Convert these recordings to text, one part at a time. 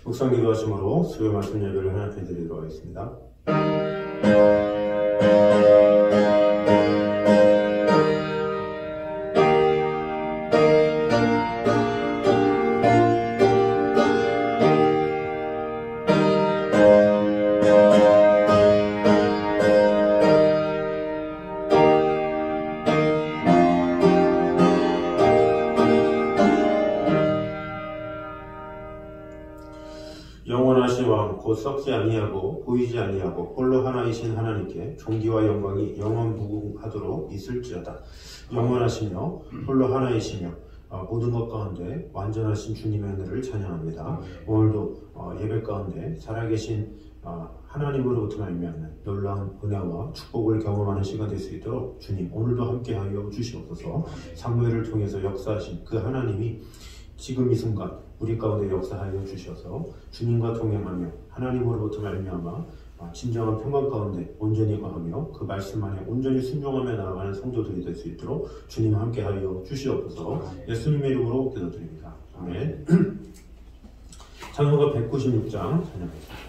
묵상 기도하심으로 수요 말씀 예배를 하나님께 드리도록 하겠습니다. 영원하신 왕 곧 썩지 아니하고 보이지 아니하고 홀로 하나이신 하나님께 존귀와 영광이 영원무궁하도록 있을지어다. 영원하시며 홀로 하나이시며 모든 것 가운데 완전하신 주님의 은혜를 찬양합니다. 오늘도 예배 가운데 살아계신 하나님으로부터 말미암는 놀라운 은혜와 축복을 경험하는 시간 될 수 있도록 주님 오늘도 함께하여 주시옵소서. 사무엘을 통해서 역사하신 그 하나님이 지금 이 순간 우리 가운데 역사하여 주셔서 주님과 동행하며 하나님으로부터 말미암아 진정한 평강 가운데 온전히 거하며 그 말씀 안에 온전히 순종하며 나아가는 성도들이 될 수 있도록 주님 함께하여 주시옵소서. 예수님의 이름으로 기도드립니다. 아멘. 찬송가 196장 찬양하겠습니다.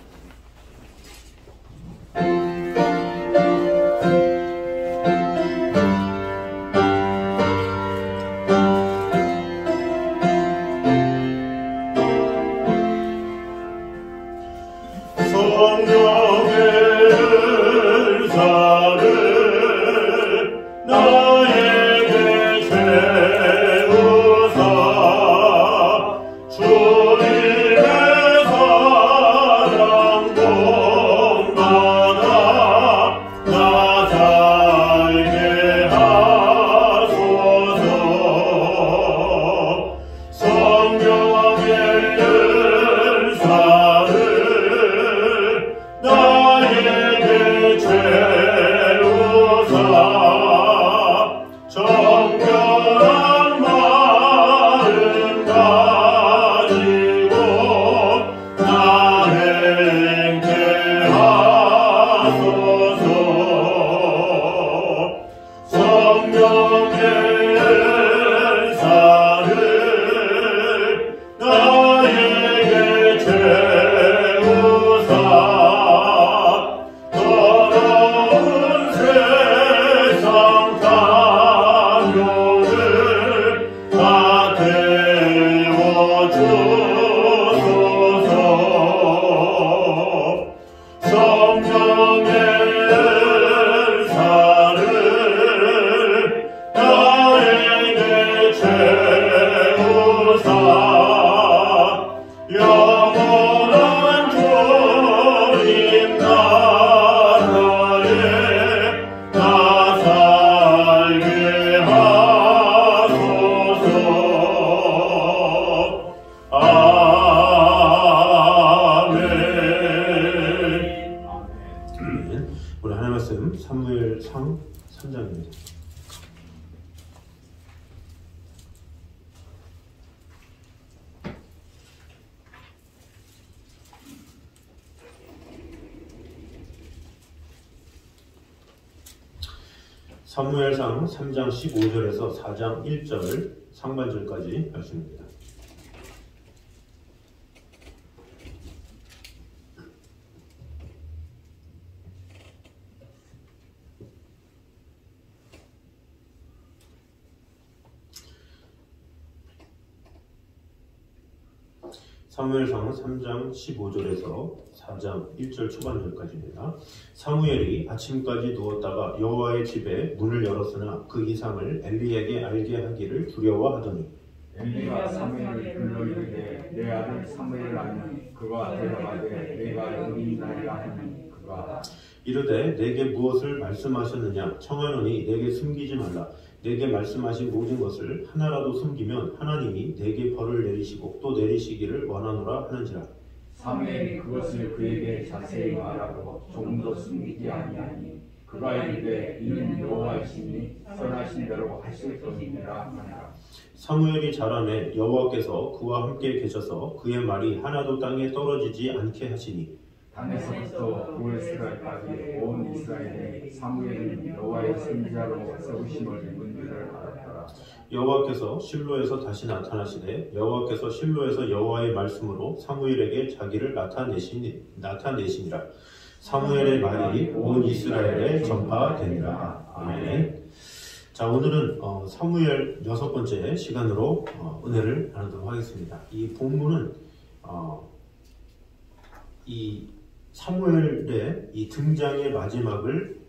오늘 하나님 말씀 사무엘상 3장입니다. 사무엘상 3장 15절에서 4장 1절 상반절까지 말씀입니다. 사무엘상 3장 15절에서 4장 1절 초반절까지입니다. 사무엘이 아침까지 누웠다가 여호와의 집에 문을 열었으나 그 이상을 엘리에게 알게 하기를 두려워하더니 엘리가 사무엘을 불러 이르되 내 아들 사무엘 아니니 그가 대답하되 내가 여기 있나이다 하니 그가 이르되 내게 무엇을 말씀하셨느냐 청하노니 내게 숨기지 말라. 내게 말씀하신 모든 것을 하나라도 숨기면 하나님이 내게 벌을 내리시고 또 내리시기를 원하노라 하는지라. 사무엘이 그것을 그에게 자세히 말하고 조금도 숨기지 아니하니 그가 이르되 이는 여호와이시니 선하신 대로 하실 것이니라 하니라. 사무엘이 자라매 여호와께서 그와 함께 계셔서 그의 말이 하나도 땅에 떨어지지 않게 하시니 단에서부터 구에스라까지 온 이스라엘에 사무엘은 여호와의 선지자로 세우심을 입은 줄을 알았더라. 여호와께서 실로에서 다시 나타나시되 여호와께서 실로에서 여호와의 말씀으로 사무엘에게 자기를 나타내시니라. 사무엘의 말이 온 이스라엘에 전파되니라. 아멘. 자, 오늘은 사무엘 6번째 시간으로 은혜를 나누도록 하겠습니다. 이 본문은 이 사무엘의 이 등장의 마지막을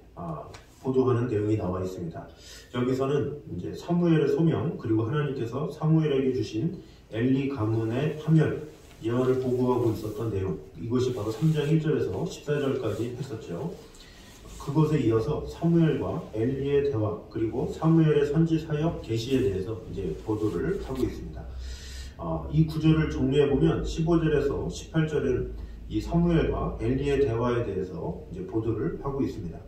보도하는 내용이 나와 있습니다. 여기서는 이제 사무엘의 소명, 그리고 하나님께서 사무엘에게 주신 엘리 가문의 파멸 예언을 보고하고 있었던 내용, 이것이 바로 3장 1절에서 14절까지 했었죠. 그것에 이어서 사무엘과 엘리의 대화, 그리고 사무엘의 선지 사역 계시에 대해서 이제 보도를 하고 있습니다. 이 구절을 정리해 보면 15절에서 18절에는 이 사무엘과 엘리의 대화에 대해서 이제 보도를 하고 있습니다.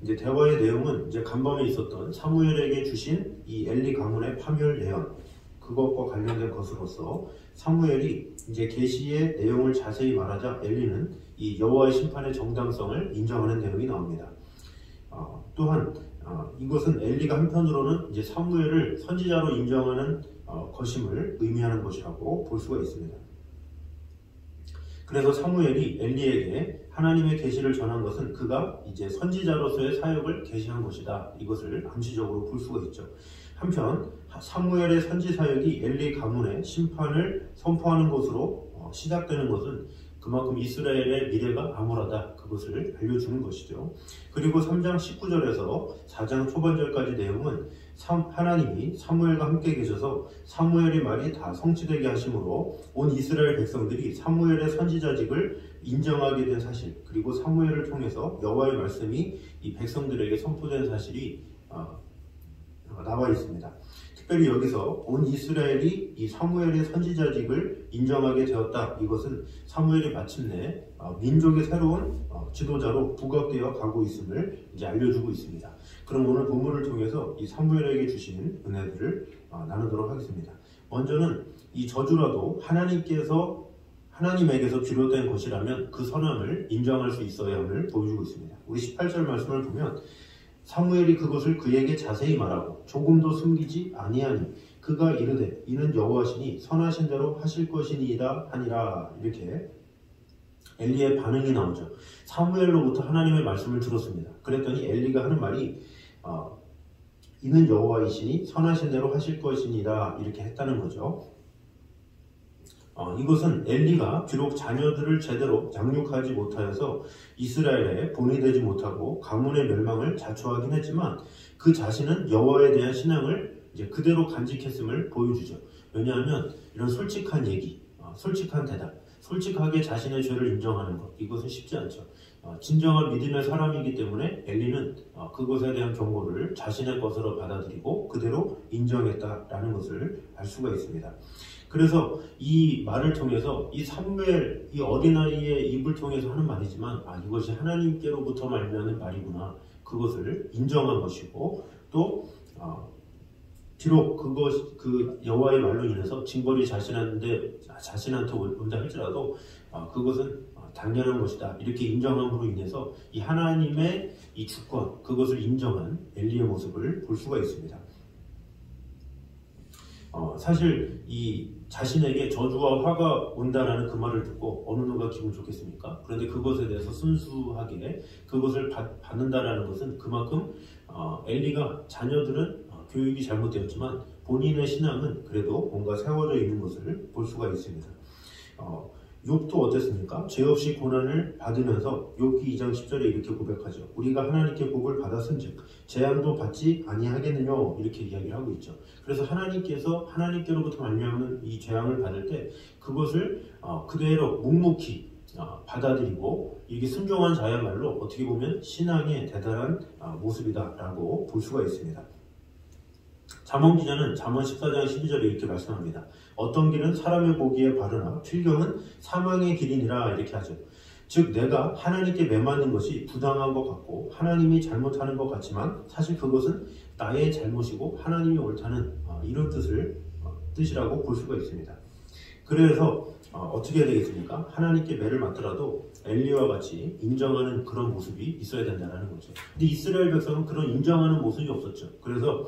이제 대화의 내용은 이제 간밤에 있었던 사무엘에게 주신 이 엘리 가문의 파멸 예언, 그것과 관련된 것으로서 사무엘이 이제 계시의 내용을 자세히 말하자 엘리는 이 여호와의 심판의 정당성을 인정하는 내용이 나옵니다. 또한 이것은 엘리가 한편으로는 이제 사무엘을 선지자로 인정하는 것임을 의미하는 것이라고 볼 수가 있습니다. 그래서 사무엘이 엘리에게 하나님의 계시를 전한 것은 그가 이제 선지자로서의 사역을 계시한 것이다. 이것을 암시적으로 볼 수가 있죠. 한편 사무엘의 선지 사역이 엘리 가문의 심판을 선포하는 것으로 시작되는 것은 그만큼 이스라엘의 미래가 암울하다. 그것을 알려주는 것이죠. 그리고 3장 19절에서 4장 초반절까지 내용은 하나님이 사무엘과 함께 계셔서 사무엘의 말이 다 성취되게 하심으로 온 이스라엘 백성들이 사무엘의 선지자직을 인정하게 된 사실, 그리고 사무엘을 통해서 여호와의 말씀이 이 백성들에게 선포된 사실이 나와 있습니다. 특별히 여기서 온 이스라엘이 이 사무엘의 선지자직을 인정하게 되었다. 이것은 사무엘이 마침내 민족의 새로운 지도자로 부각되어 가고 있음을 이제 알려주고 있습니다. 그럼 오늘 본문을 통해서 이 사무엘에게 주신 은혜들을 나누도록 하겠습니다. 먼저는 이 저주라도 하나님에게서 비롯된 것이라면 그 선함을 인정할 수 있어야 함을 보여주고 있습니다. 우리 18절 말씀을 보면 사무엘이 그것을 그에게 자세히 말하고 조금도 숨기지 아니하니 그가 이르되 이는 여호와시니 선하신 대로 하실 것이니이다 하니라. 이렇게 엘리의 반응이 나오죠. 사무엘로부터 하나님의 말씀을 들었습니다. 그랬더니 엘리가 하는 말이 이는 여호와이시니 선하신 대로 하실 것이니라 이렇게 했다는 거죠. 이것은 엘리가 비록 자녀들을 제대로 양육하지 못하여서 이스라엘에 본이 되지 못하고 가문의 멸망을 자초하긴 했지만 그 자신은 여호와에 대한 신앙을 이제 그대로 간직했음을 보여주죠. 왜냐하면 이런 솔직한 얘기, 솔직한 대답, 솔직하게 자신의 죄를 인정하는 것, 이것은 쉽지 않죠. 진정한 믿음의 사람이기 때문에 엘리는 그것에 대한 경고를 자신의 것으로 받아들이고 그대로 인정했다라는 것을 알 수가 있습니다. 그래서 이 말을 통해서 이 사무엘, 이 어린아이의 입을 통해서 하는 말이지만 이것이 하나님께로부터 말미암은 말이구나, 그것을 인정한 것이고, 또 비록 그 여호와의 말로 인해서 징벌이 자신한테 온다 할지라도 그것은 당연한 것이다 이렇게 인정함으로 인해서 이 하나님의 이 주권, 그것을 인정한 엘리의 모습을 볼 수가 있습니다. 사실 이 자신에게 저주와 화가 온다라는 그 말을 듣고 어느 누가 기분 좋겠습니까? 그런데 그것에 대해서 순수하게 그것을 받는다라는 것은 그만큼 엘리가 자녀들은 교육이 잘못되었지만 본인의 신앙은 그래도 뭔가 세워져 있는 것을 볼 수가 있습니다. 욥도 어땠습니까? 죄 없이 고난을 받으면서 욥기 2장 10절에 이렇게 고백하죠. 우리가 하나님께 복을 받았은즉 재앙도 받지 아니하겠느냐, 이렇게 이야기를 하고 있죠. 그래서 하나님께로부터 말미암은 이 재앙을 받을 때 그것을 그대로 묵묵히 받아들이고 이게 순종한 자야말로 어떻게 보면 신앙의 대단한 모습이다라고 볼 수가 있습니다. 잠언 기자는 잠언 14장 12절에 이렇게 말씀합니다. 어떤 길은 사람의 보기에 바르나 필경은 사망의 길이니라, 이렇게 하죠. 즉 내가 하나님께 매맞는 것이 부당한 것 같고 하나님이 잘못하는 것 같지만 사실 그것은 나의 잘못이고 하나님이 옳다는 이런 뜻이라고 볼 수가 있습니다. 그래서 어떻게 해야 되겠습니까? 하나님께 매를 맞더라도 엘리와 같이 인정하는 그런 모습이 있어야 된다는 거죠. 근데 이스라엘 백성은 그런 인정하는 모습이 없었죠. 그래서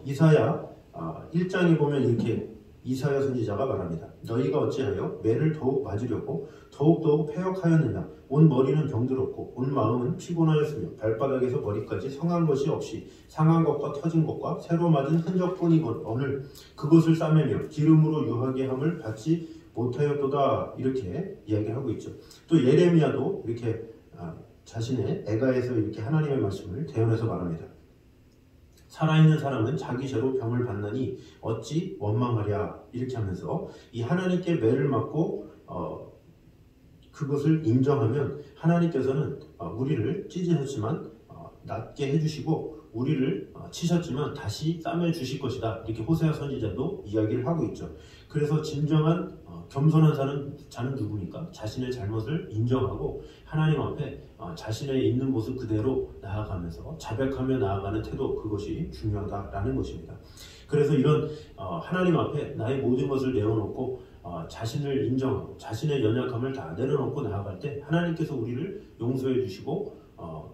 이사야 1장에 보면 이렇게 이사야 선지자가 말합니다. 너희가 어찌하여 매를 더욱 맞으려고 더욱더욱 패역하였느냐. 온 머리는 병들었고 온 마음은 피곤하였으며 발바닥에서 머리까지 성한 것이 없이 상한 것과 터진 것과 새로 맞은 흔적뿐이거늘 그것을 싸매며 기름으로 유하게 함을 받지 못하였도다. 이렇게 이야기하고 있죠. 또 예레미야도 이렇게 자신의 애가에서 이렇게 하나님의 말씀을 대언해서 말합니다. 살아있는 사람은 자기 죄로 병을 받나니 어찌 원망하랴. 이렇게 하면서 이 하나님께 매를 맞고 그것을 인정하면 하나님께서는 우리를 찢으셨지만 낫게 해주시고 우리를 치셨지만 다시 싸매 주실 것이다. 이렇게 호세아 선지자도 이야기를 하고 있죠. 그래서 진정한 겸손한 자는 누구니까? 자신의 잘못을 인정하고 하나님 앞에 자신의 있는 모습 그대로 나아가면서 자백하며 나아가는 태도, 그것이 중요하다라는 것입니다. 그래서 이런 하나님 앞에 나의 모든 것을 내어놓고 자신을 인정하고 자신의 연약함을 다 내려놓고 나아갈 때 하나님께서 우리를 용서해 주시고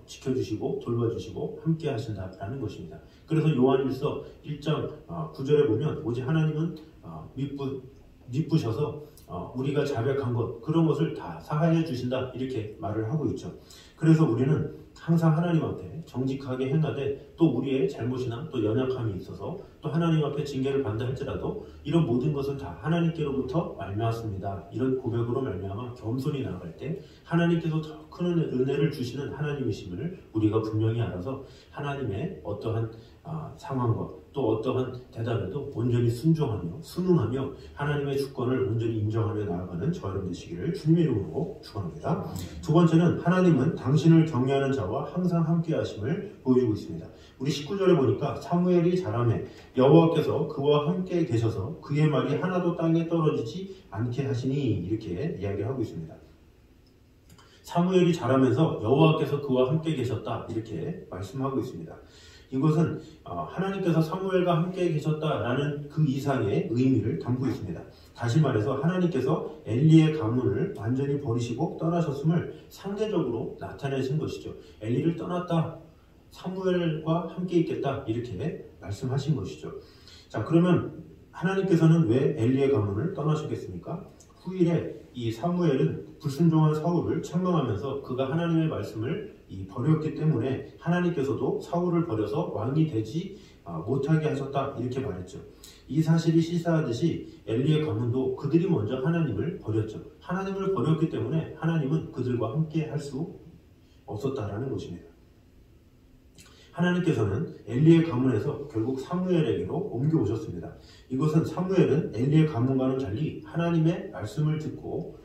지켜주시고 돌봐주시고 함께 하신다라는 것입니다. 그래서 요한일서 1장 9절에 보면 오직 하나님은 미쁘셔서 우리가 자백한 것, 그런 것을 다 사하여 주신다, 이렇게 말을 하고 있죠. 그래서 우리는 항상 하나님 앞에 정직하게 행하되 또 우리의 잘못이나 또 연약함이 있어서 또 하나님 앞에 징계를 받는다 할지라도 이런 모든 것은 다 하나님께로부터 말미암았습니다. 이런 고백으로 말미암아 겸손히 나아갈 때 하나님께서 더 큰 은혜를 주시는 하나님이심을 우리가 분명히 알아서 하나님의 어떠한 상황과 또 어떠한 대답에도 온전히 순종하며 순응하며 하나님의 주권을 온전히 인정하며 나아가는 저와 여러분 되시기를 주님의 이름으로 축원합니다. 두 번째는 하나님은 당신을 경외하는 자와 항상 함께 하심을 보여주고 있습니다. 우리 19절에 보니까 사무엘이 자라매 여호와께서 그와 함께 계셔서 그의 말이 하나도 땅에 떨어지지 않게 하시니, 이렇게 이야기하고 있습니다. 사무엘이 자라면서 여호와께서 그와 함께 계셨다, 이렇게 말씀하고 있습니다. 이것은 하나님께서 사무엘과 함께 계셨다라는 그 이상의 의미를 담고 있습니다. 다시 말해서 하나님께서 엘리의 가문을 완전히 버리시고 떠나셨음을 상대적으로 나타내신 것이죠. 엘리를 떠났다, 사무엘과 함께 있겠다, 이렇게 말씀하신 것이죠. 자, 그러면 하나님께서는 왜 엘리의 가문을 떠나셨겠습니까? 후일에 이 사무엘은 불순종한 사울을 책망하면서 그가 하나님의 말씀을 버렸기 때문에 하나님께서도 사울을 버려서 왕이 되지 못하게 하셨다, 이렇게 말했죠. 이 사실이 시사하듯이 엘리의 가문도 그들이 먼저 하나님을 버렸죠. 하나님을 버렸기 때문에 하나님은 그들과 함께 할 수 없었다라는 것입니다. 하나님께서는 엘리의 가문에서 결국 사무엘에게로 옮겨오셨습니다. 이것은 사무엘은 엘리의 가문과는 달리 하나님의 말씀을 듣고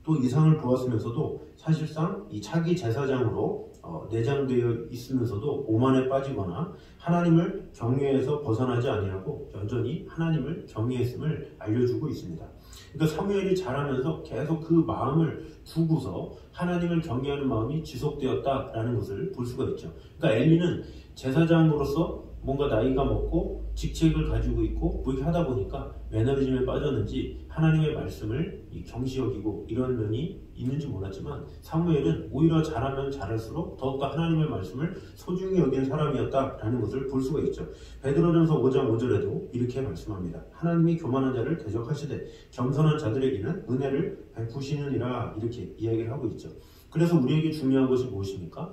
또 이상을 보았으면서도 사실상 이 차기 제사장으로 내장되어 있으면서도 오만에 빠지거나 하나님을 경외해서 벗어나지 아니하고 여전히 하나님을 경외했음을 알려주고 있습니다. 그러니까 사무엘이 자라면서 계속 그 마음을 두고서 하나님을 경외하는 마음이 지속되었다라는 것을 볼 수가 있죠. 그러니까 엘리는 제사장으로서 뭔가 나이가 먹고 직책을 가지고 있고 뭐 이렇게 하다 보니까 매너리즘에 빠졌는지 하나님의 말씀을 경시 여기고 이런 면이 있는지 몰랐지만 사무엘은 오히려 자라면 자랄수록 더욱더 하나님의 말씀을 소중히 여기는 사람이었다라는 것을 볼 수가 있죠. 베드로전서 5장 5절에도 이렇게 말씀합니다. 하나님이 교만한 자를 대적하시되 겸손한 자들에게는 은혜를 베푸시느니라, 이렇게 이야기를 하고 있죠. 그래서 우리에게 중요한 것이 무엇입니까?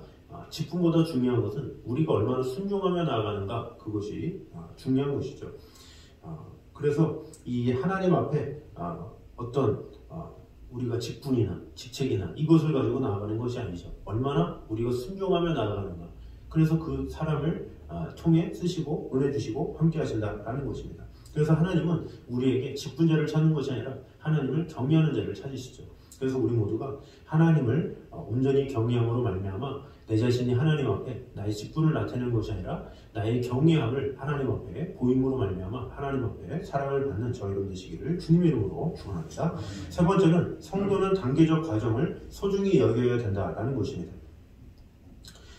직분보다 중요한 것은 우리가 얼마나 순종하며 나아가는가, 그것이 중요한 것이죠. 그래서 이 하나님 앞에 어떤 우리가 직분이나 직책이나 이것을 가지고 나아가는 것이 아니죠. 얼마나 우리가 순종하며 나아가는가. 그래서 그 사람을 통해 쓰시고 은혜 주시고 함께 하신다라는 것입니다. 그래서 하나님은 우리에게 직분자를 찾는 것이 아니라 하나님을 경외하는 자를 찾으시죠. 그래서 우리 모두가 하나님을 온전히 경외함으로 말미암아 내 자신이 하나님 앞에 나의 직분을 나타내는 것이 아니라 나의 경외함을 하나님 앞에 보임으로 말미암아 하나님 앞에 사랑을 받는 저희 여러분 되시기를 주님의 이름으로 축원합니다. 세 번째는 성도는 단계적 과정을 소중히 여겨야 된다라는 것입니다.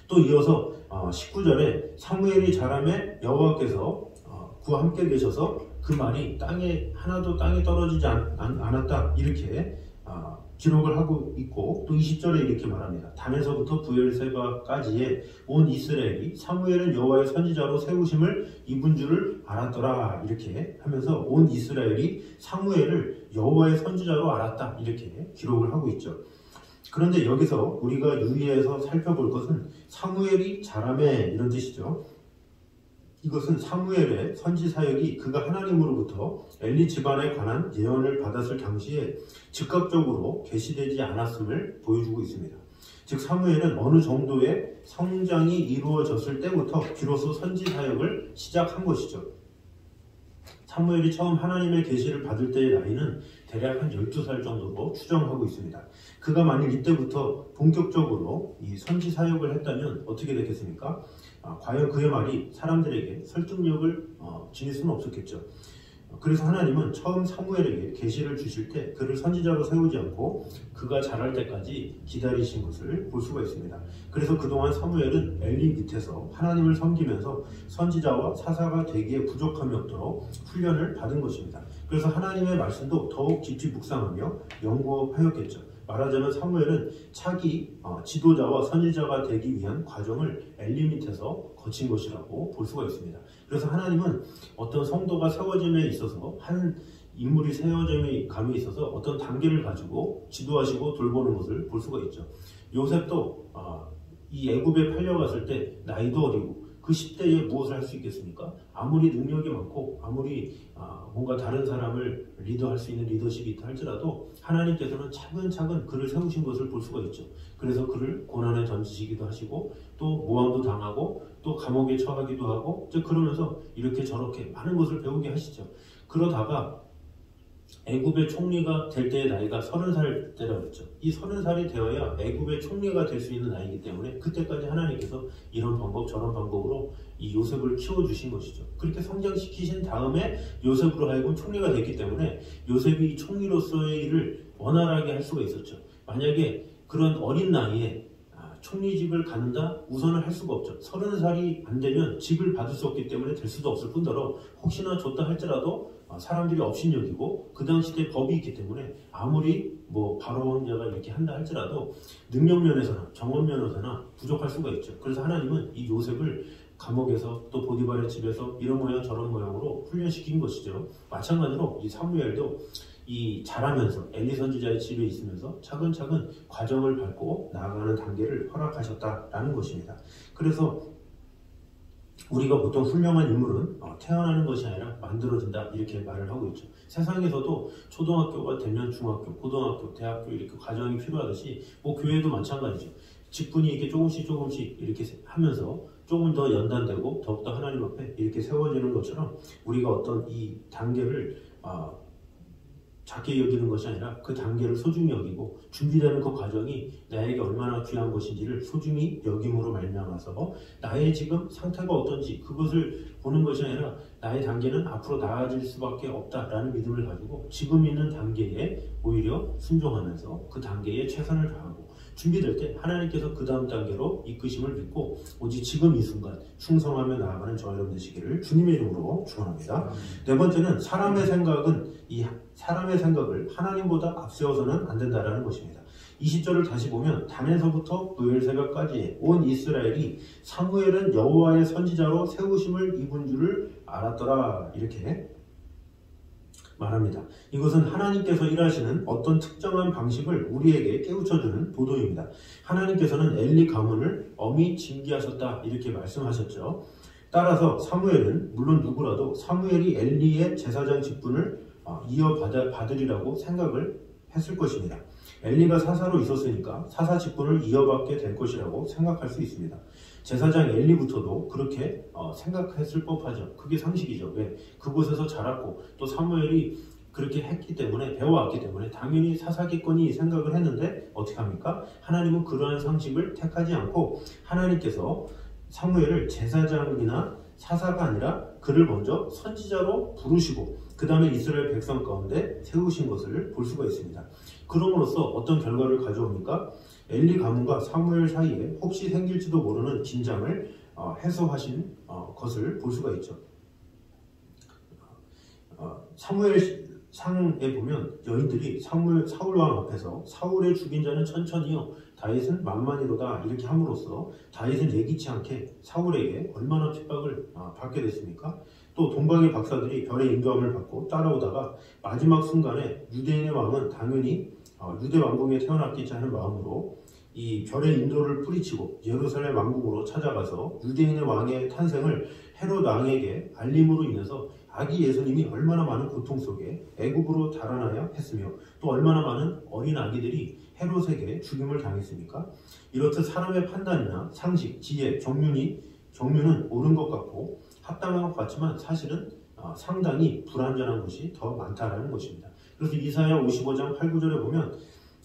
또 이어서 19절에 사무엘이 자라매 여호와께서 그와 함께 계셔서 그 말이 하나도 땅에 떨어지지 않았다, 이렇게 기록을 하고 있고 또 20절에 이렇게 말합니다. 단에서부터 브엘세바까지의 온 이스라엘이 사무엘은 여호와의 선지자로 세우심을 입은 줄을 알았더라 이렇게 하면서 온 이스라엘이 사무엘을 여호와의 선지자로 알았다 이렇게 기록을 하고 있죠. 그런데 여기서 우리가 유의해서 살펴볼 것은 사무엘이 자라매 이런 뜻이죠. 이것은 사무엘의 선지 사역이 그가 하나님으로부터 엘리 집안에 관한 예언을 받았을 당시에 즉각적으로 계시되지 않았음을 보여주고 있습니다. 즉 사무엘은 어느 정도의 성장이 이루어졌을 때부터 비로소 선지 사역을 시작한 것이죠. 사무엘이 처음 하나님의 계시를 받을 때의 나이는 대략 한 12살 정도로 추정하고 있습니다. 그가 만일 이때부터 본격적으로 이 선지 사역을 했다면 어떻게 됐겠습니까? 과연 그의 말이 사람들에게 설득력을 지닐 수는 없었겠죠. 그래서 하나님은 처음 사무엘에게 계시를 주실 때 그를 선지자로 세우지 않고 그가 자랄 때까지 기다리신 것을 볼 수가 있습니다. 그래서 그동안 사무엘은 엘리 밑에서 하나님을 섬기면서 선지자와 사사가 되기에 부족함이 없도록 훈련을 받은 것입니다. 그래서 하나님의 말씀도 더욱 깊이 묵상하며 연구하였겠죠. 말하자면 사무엘은 차기 지도자와 선지자가 되기 위한 과정을 엘리 밑에서 거친 것이라고 볼 수가 있습니다. 그래서 하나님은 어떤 성도가 세워짐에 있어서 한 인물이 세워짐에 감에 있어서 어떤 단계를 가지고 지도하시고 돌보는 것을 볼 수가 있죠. 요셉도 이 애굽에 팔려갔을 때 나이도 어리고 그 10대에 무엇을 할 수 있겠습니까? 아무리 능력이 많고 아무리 뭔가 다른 사람을 리더할 수 있는 리더십이 있다 할지라도 하나님께서는 차근차근 그를 세우신 것을 볼 수가 있죠. 그래서 그를 고난에 던지시기도 하시고 또 모함도 당하고 또 감옥에 처하기도 하고 그러면서 이렇게 저렇게 많은 것을 배우게 하시죠. 그러다가 애굽의 총리가 될 때의 나이가 30살 때라고 했죠. 이 30살이 되어야 애굽의 총리가 될 수 있는 나이기 때문에 그때까지 하나님께서 이런 방법 저런 방법으로 이 요셉을 키워주신 것이죠. 그렇게 성장시키신 다음에 요셉으로 하여금 총리가 됐기 때문에 요셉이 총리로서의 일을 원활하게 할 수가 있었죠. 만약에 그런 어린 나이에 총리직을 갖는다? 우선은 할 수가 없죠. 30살이 안 되면 직을 받을 수 없기 때문에 될 수도 없을 뿐더러 혹시나 줬다 할지라도 사람들이 업신여기고 그 당시 때 법이 있기 때문에 아무리 바로왕자가 이렇게 한다 할지라도 능력 면에서나 정원 면에서나 부족할 수가 있죠. 그래서 하나님은 이 요셉을 감옥에서 또 보디발의 집에서 이런 모양 저런 모양으로 훈련시킨 것이죠. 마찬가지로 이 사무엘도 이 자라면서 엘리 선지자의 집에 있으면서 차근차근 과정을 밟고 나아가는 단계를 허락하셨다라는 것입니다. 그래서 우리가 보통 훌륭한 인물은 태어나는 것이 아니라 만들어진다 이렇게 말을 하고 있죠. 세상에서도 초등학교가 되면 중학교, 고등학교, 대학교 이렇게 과정이 필요하듯이 교회도 마찬가지죠. 직분이 이렇게 조금씩 이렇게 하면서 조금 더 연단되고 더욱더 하나님 앞에 이렇게 세워지는 것처럼 우리가 어떤 이 단계를 작게 여기는 것이 아니라 그 단계를 소중히 여기고 준비되는 그 과정이 나에게 얼마나 귀한 것인지를 소중히 여김으로 말미암아서 나의 지금 상태가 어떤지 그것을 보는 것이 아니라 나의 단계는 앞으로 나아질 수밖에 없다라는 믿음을 가지고 지금 있는 단계에 오히려 순종하면서 그 단계에 최선을 다하고 준비될 때 하나님께서 그 다음 단계로 이끄심을 믿고 오직 지금 이 순간 충성하며 나아가는 저와 여러분 되시기를 주님의 이름으로 축원합니다. 네 번째는 사람의 생각을 하나님보다 앞세워서는 안 된다라는 것입니다. 20절을 다시 보면 단에서부터 브엘세바까지 온 이스라엘이 사무엘은 여호와의 선지자로 세우심을 입은 줄을 알았더라 이렇게 말합니다. 이것은 하나님께서 일하시는 어떤 특정한 방식을 우리에게 깨우쳐주는 보도입니다. 하나님께서는 엘리 가문을 엄히 징계하셨다 이렇게 말씀하셨죠. 따라서 사무엘은 물론 누구라도 사무엘이 엘리의 제사장 직분을 이어받으리라고 생각을 했을 것입니다. 엘리가 사사로 있었으니까 사사 직분을 이어받게 될 것이라고 생각할 수 있습니다. 제사장 엘리부터도 그렇게 생각했을 법하죠. 그게 상식이죠. 왜? 그곳에서 자랐고 또 사무엘이 그렇게 했기 때문에 배워왔기 때문에 당연히 사사기권이 생각을 했는데 어떻게 합니까? 하나님은 그러한 상식을 택하지 않고 하나님께서 사무엘을 제사장이나 사사가 아니라 그를 먼저 선지자로 부르시고 그 다음에 이스라엘 백성 가운데 세우신 것을 볼 수가 있습니다. 그럼으로써 어떤 결과를 가져옵니까? 엘리 가문과 사무엘 사이에 혹시 생길지도 모르는 긴장을 해소하신 것을 볼 수가 있죠. 상에 보면 여인들이 사울왕 앞에서 사울의 죽인 자는 천천히요 다윗은 만만히로다 이렇게 함으로써 다윗은 예기치 않게 사울에게 얼마나 핍박을 받게 됐습니까? 또 동방의 박사들이 별의 인도함을 받고 따라오다가 마지막 순간에 유대인의 왕은 당연히 유대 왕궁에 태어났겠지 하는 마음으로 이 별의 인도를 뿌리치고 예루살렘 왕궁으로 찾아가서 유대인의 왕의 탄생을 헤롯 왕에게 알림으로 인해서 아기 예수님이 얼마나 많은 고통 속에 애굽으로 달아나야 했으며 또 얼마나 많은 어린 아기들이 헤롯에게 죽임을 당했습니까? 이렇듯 사람의 판단이나 상식, 지혜, 정륜은 옳은 것 같고 합당한 것 같지만 사실은 상당히 불완전한 것이 더 많다라는 것입니다. 그래서 이사야 55장 8, 9절에 보면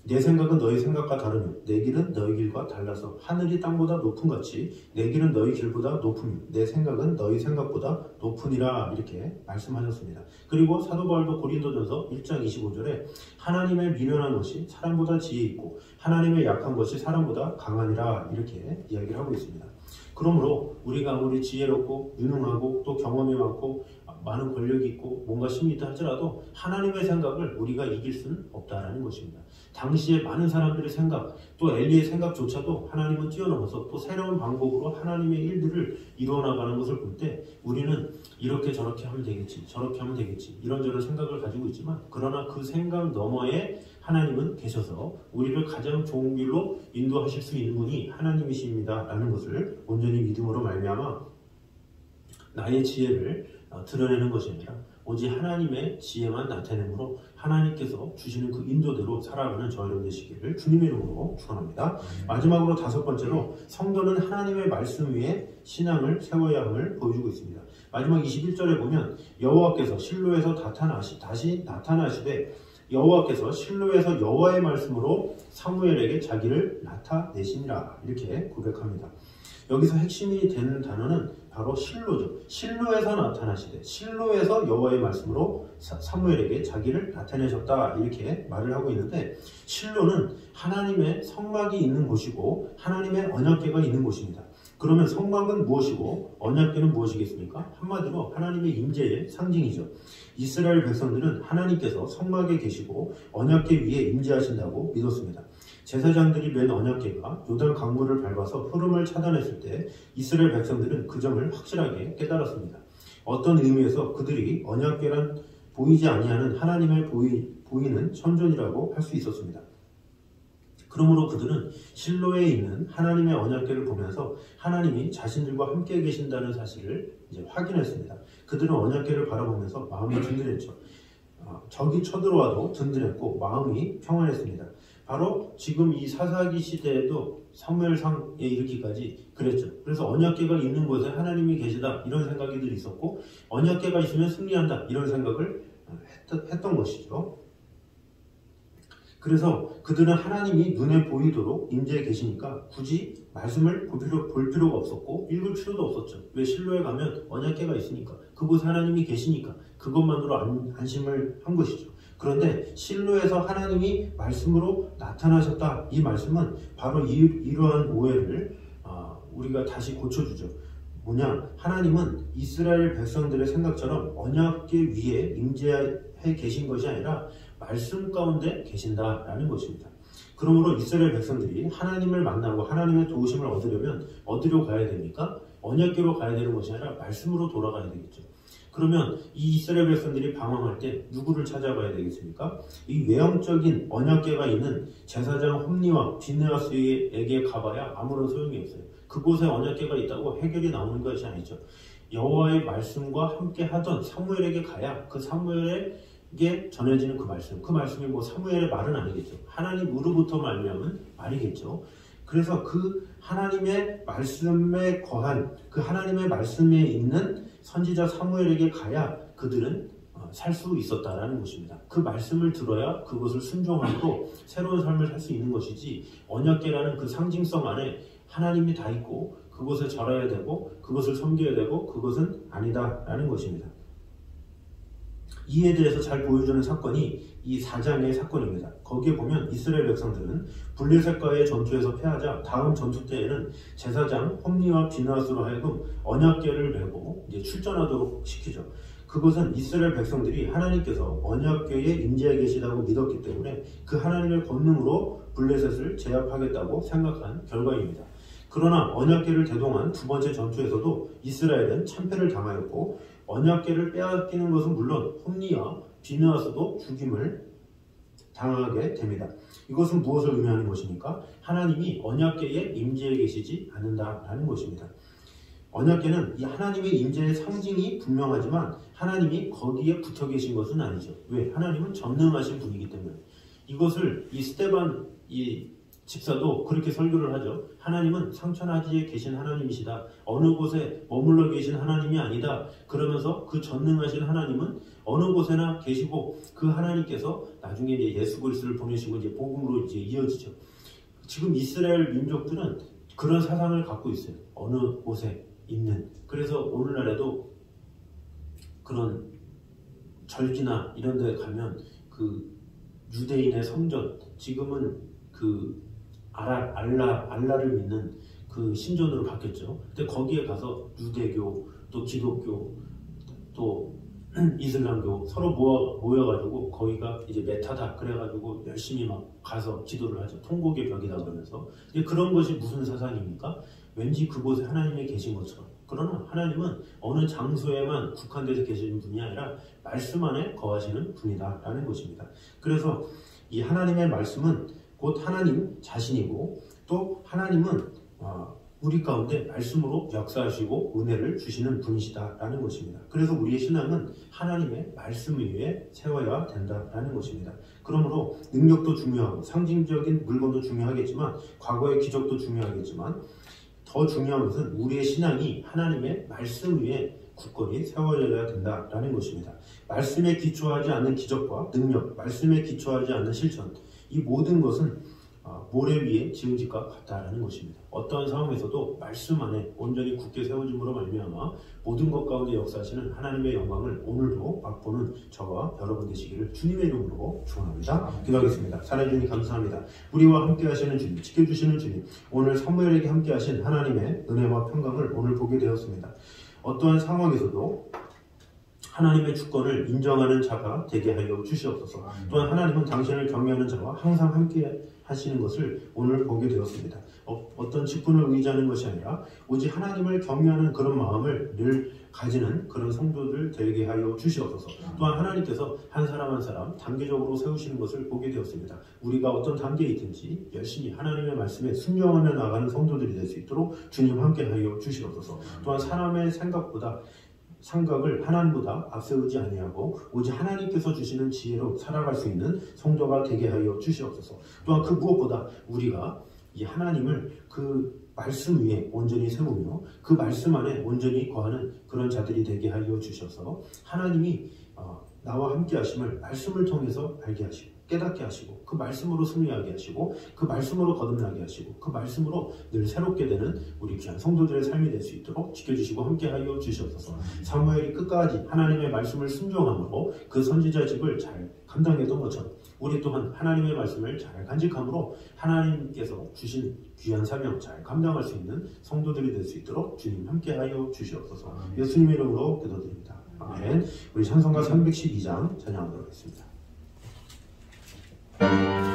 내 생각은 너희 생각과 다르며 내 길은 너희 길과 달라서 하늘이 땅보다 높음같이 내 길은 너희 길보다 높으며 내 생각은 너희 생각보다 높으니라 이렇게 말씀하셨습니다. 그리고 사도 바울도 고린도전서 1장 25절에 하나님의 미련한 것이 사람보다 지혜 있고 하나님의 약한 것이 사람보다 강하니라 이렇게 이야기를 하고 있습니다. 그러므로 우리가 아무리 지혜롭고 유능하고 또 경험이 많고 많은 권력이 있고 뭔가 힘이 있다 할지라도 하나님의 생각을 우리가 이길 수는 없다라는 것입니다. 당시에 많은 사람들의 생각, 또 엘리의 생각조차도 하나님은 뛰어넘어서 또 새로운 방법으로 하나님의 일들을 이루어 나가는 것을 볼 때 우리는 이렇게 저렇게 하면 되겠지, 저렇게 하면 되겠지 이런저런 생각을 가지고 있지만 그러나 그 생각 너머에 하나님은 계셔서 우리를 가장 좋은 길로 인도하실 수 있는 분이 하나님이십니다 라는 것을 온전히 믿음으로 말미암아 나의 지혜를 드러내는 것이 아니라 오직 하나님의 지혜만 나타내므로 하나님께서 주시는 그 인도대로 살아가는 저와 여러분 되시기를 주님의 이름으로 축원합니다. 마지막으로 5번째로 성도는 하나님의 말씀 위에 신앙을 세워야 함을 보여주고 있습니다. 마지막 21절에 보면 여호와께서 실로에서 다시 나타나시되 여호와께서 실로에서 여호와의 말씀으로 사무엘에게 자기를 나타내시니라 이렇게 고백합니다. 여기서 핵심이 되는 단어는 바로 실로죠. 실로에서 나타나시되 실로에서 여호와의 말씀으로 사무엘에게 자기를 나타내셨다 이렇게 말을 하고 있는데 실로는 하나님의 성막이 있는 곳이고 하나님의 언약궤가 있는 곳입니다. 그러면 성막은 무엇이고 언약궤는 무엇이겠습니까? 한마디로 하나님의 임재의 상징이죠. 이스라엘 백성들은 하나님께서 성막에 계시고 언약궤 위에 임재하신다고 믿었습니다. 제사장들이 맨 언약궤가 요단 강물을 밟아서 흐름을 차단했을 때 이스라엘 백성들은 그 점을 확실하게 깨달았습니다. 어떤 의미에서 그들이 언약궤란 보이지 아니하는 하나님의 보이는 천존이라고 할 수 있었습니다. 그러므로 그들은 실로에 있는 하나님의 언약궤를 보면서 하나님이 자신들과 함께 계신다는 사실을 이제 확인했습니다. 그들은 언약궤를 바라보면서 마음이 든든했죠. 적이 쳐들어와도 든든했고 마음이 평안했습니다. 바로 지금 이 사사기 시대에도 사무엘상에 이르기까지 그랬죠. 그래서 언약궤가 있는 곳에 하나님이 계시다 이런 생각이 늘 있었고 언약궤가 있으면 승리한다 이런 생각을 했던 것이죠. 그래서 그들은 하나님이 눈에 보이도록 임재해 계시니까 굳이 말씀을 볼 필요가 없었고 읽을 필요도 없었죠. 왜? 실로에 가면 언약궤가 있으니까 그곳에 하나님이 계시니까 그것만으로 안심을 한 것이죠. 그런데 실로에서 하나님이 말씀으로 나타나셨다 이 말씀은 바로 이러한 오해를 우리가 다시 고쳐주죠. 뭐냐? 하나님은 이스라엘 백성들의 생각처럼 언약궤 위에 임재해 계신 것이 아니라 말씀 가운데 계신다라는 것입니다. 그러므로 이스라엘 백성들이 하나님을 만나고 하나님의 도우심을 얻으려면 어디로 가야 됩니까? 언약궤로 가야 되는 것이 아니라 말씀으로 돌아가야 되겠죠. 그러면 이 이스라엘 백성들이 방황할 때 누구를 찾아가야 되겠습니까? 이 외형적인 언약궤가 있는 제사장 홈니와 비느하스에게 가봐야 아무런 소용이 없어요. 그곳에 언약궤가 있다고 해결이 나오는 것이 아니죠. 여호와의 말씀과 함께 하던 사무엘에게 가야 그 사무엘에게 전해지는 그 말씀이 뭐 사무엘의 말은 아니겠죠. 하나님으로부터 말미암은 말이겠죠. 그래서 그 하나님의 말씀에 거한 그 하나님의 말씀에 있는 선지자 사무엘에게 가야 그들은 살 수 있었다라는 것입니다. 그 말씀을 들어야 그것을 순종함으로 새로운 삶을 살 수 있는 것이지 언약궤라는 그 상징성 안에 하나님이 다 있고 그것에 절해야 되고 그것을 섬겨야 되고 그것은 아니다라는 것입니다. 이에 대해서 잘 보여주는 사건이 이 4장의 사건입니다. 거기에 보면 이스라엘 백성들은 블레셋과의 전투에서 패하자 다음 전투 때에는 제사장 홈니와 비느하스로 하여금 언약궤를 메고 이제 출전하도록 시키죠. 그것은 이스라엘 백성들이 하나님께서 언약궤에 임재해 계시다고 믿었기 때문에 그 하나님의 권능으로 블레셋을 제압하겠다고 생각한 결과입니다. 그러나 언약궤를 대동한 두 번째 전투에서도 이스라엘은 참패를 당하였고 언약궤를 빼앗기는 것은 물론 홈니와 비느하스도 죽임을 당하게 됩니다. 이것은 무엇을 의미하는 것입니까? 하나님이 언약궤에 임재해 계시지 않는다라는 것입니다. 언약궤는 이 하나님의 임재의 상징이 분명하지만 하나님이 거기에 붙어 계신 것은 아니죠. 왜? 하나님은 전능하신 분이기 때문에. 이것을 이 스데반 집사도 그렇게 설교를 하죠. 하나님은 상천하지에 계신 하나님이시다. 어느 곳에 머물러 계신 하나님이 아니다. 그러면서 그 전능하신 하나님은 어느 곳에나 계시고 그 하나님께서 나중에 이제 예수 그리스도를 보내시고 이제 복음으로 이제 이어지죠. 지금 이스라엘 민족들은 그런 사상을 갖고 있어요. 어느 곳에 있는. 그래서 오늘날에도 그런 절기나 이런 데 가면 그 유대인의 성전, 지금은 그 알라를 믿는 그 신전으로 바뀌었죠. 근데 거기에 가서 유대교, 또 기독교, 또 이슬람교 서로 모여가지고 거기가 이제 메타다 그래가지고 열심히 막 가서 기도를 하죠. 통곡의 벽이다 그러면서. 근데 그런 것이 무슨 사상입니까? 왠지 그곳에 하나님이 계신 것처럼. 그러나 하나님은 어느 장소에만 국한돼서 계시는 분이 아니라 말씀 안에 거하시는 분이다라는 것입니다. 그래서 이 하나님의 말씀은 곧 하나님 자신이고 또 하나님은 우리 가운데 말씀으로 역사하시고 은혜를 주시는 분이시다라는 것입니다. 그래서 우리의 신앙은 하나님의 말씀 위에 세워야 된다라는 것입니다. 그러므로 능력도 중요하고 상징적인 물건도 중요하겠지만 과거의 기적도 중요하겠지만 더 중요한 것은 우리의 신앙이 하나님의 말씀 위에 굳건히 세워져야 된다라는 것입니다. 말씀에 기초하지 않는 기적과 능력, 말씀에 기초하지 않는 실천, 이 모든 것은 모래 위에 지은 집과 같다라는 것입니다. 어떠한 상황에서도 말씀 안에 온전히 굳게 세워짐으로 말미암아 모든 것 가운데 역사하시는 하나님의 영광을 오늘도 맛보는 저와 여러분 되시기를 주님의 이름으로 축원합니다. 기도하겠습니다. 사랑해 주님 감사합니다. 우리와 함께 하시는 주님, 지켜주시는 주님, 오늘 사무엘에게 함께 하신 하나님의 은혜와 평강을 오늘 보게 되었습니다. 어떠한 상황에서도 하나님의 주권을 인정하는 자가 되게 하여 주시옵소서. 또한 하나님은 당신을 경외하는 자와 항상 함께 하시는 것을 오늘 보게 되었습니다. 어떤 직분을 의지하는 것이 아니라 오직 하나님을 경외하는 그런 마음을 늘 가지는 그런 성도들 되게 하여 주시옵소서. 또한 하나님께서 한 사람 한 사람 단계적으로 세우시는 것을 보게 되었습니다. 우리가 어떤 단계에 있든지 열심히 하나님의 말씀에 순종하며 나가는 성도들이 될 수 있도록 주님 함께 하여 주시옵소서. 또한 사람의 생각을 하나님보다 앞세우지 아니하고 오직 하나님께서 주시는 지혜로 살아갈 수 있는 성도가 되게 하여 주시옵소서. 또한 그 무엇보다 우리가 이 하나님을 그 말씀 위에 온전히 세우며 그 말씀 안에 온전히 거하는 그런 자들이 되게 하여 주셔서 하나님이 나와 함께 하심을 말씀을 통해서 알게 하시고 깨닫게 하시고 그 말씀으로 승리하게 하시고 그 말씀으로 거듭나게 하시고 그 말씀으로 늘 새롭게 되는 우리 귀한 성도들의 삶이 될 수 있도록 지켜주시고 함께하여 주시옵소서. 사무엘이 끝까지 하나님의 말씀을 순종함으로 그 선지자직을 잘 감당했던 것처럼 우리 또한 하나님의 말씀을 잘 간직함으로 하나님께서 주신 귀한 사명 잘 감당할 수 있는 성도들이 될 수 있도록 주님 함께하여 주시옵소서. 예수님의 이름으로 기도드립니다. 아멘. 우리 찬송가 312장 찬양하도록 하겠습니다. 주의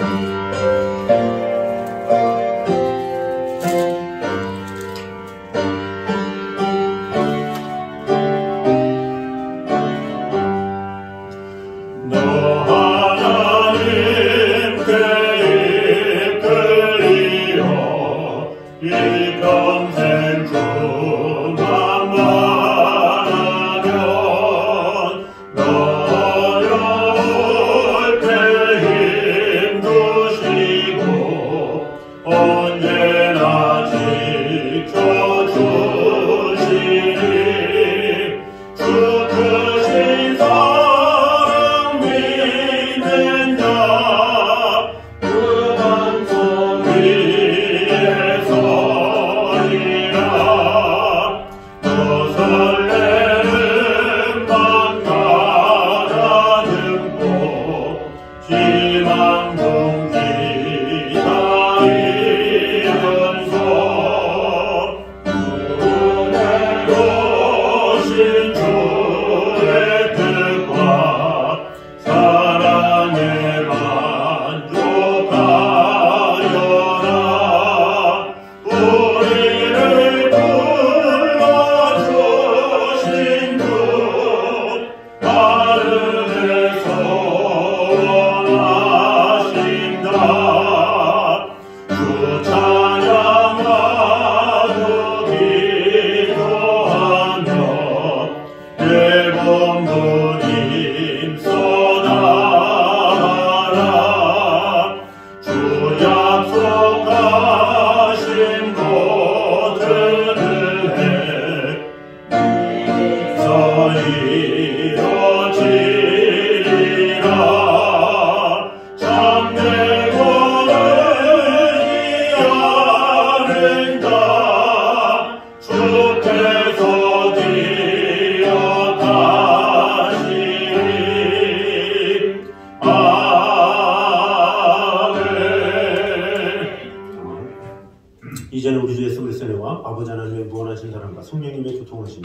이제는 우리 주 예수 그리스도의 은혜와 아버지 하나님의 무한하신 사랑과 성령님의 교통하심이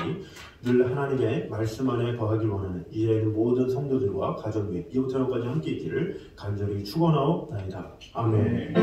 늘 하나님의 말씀 안에 거하길 원하는 이제 있는 모든 성도들과 가정 위에 이부터 영까지 함께 있기를 간절히 축원하옵나이다. 아멘.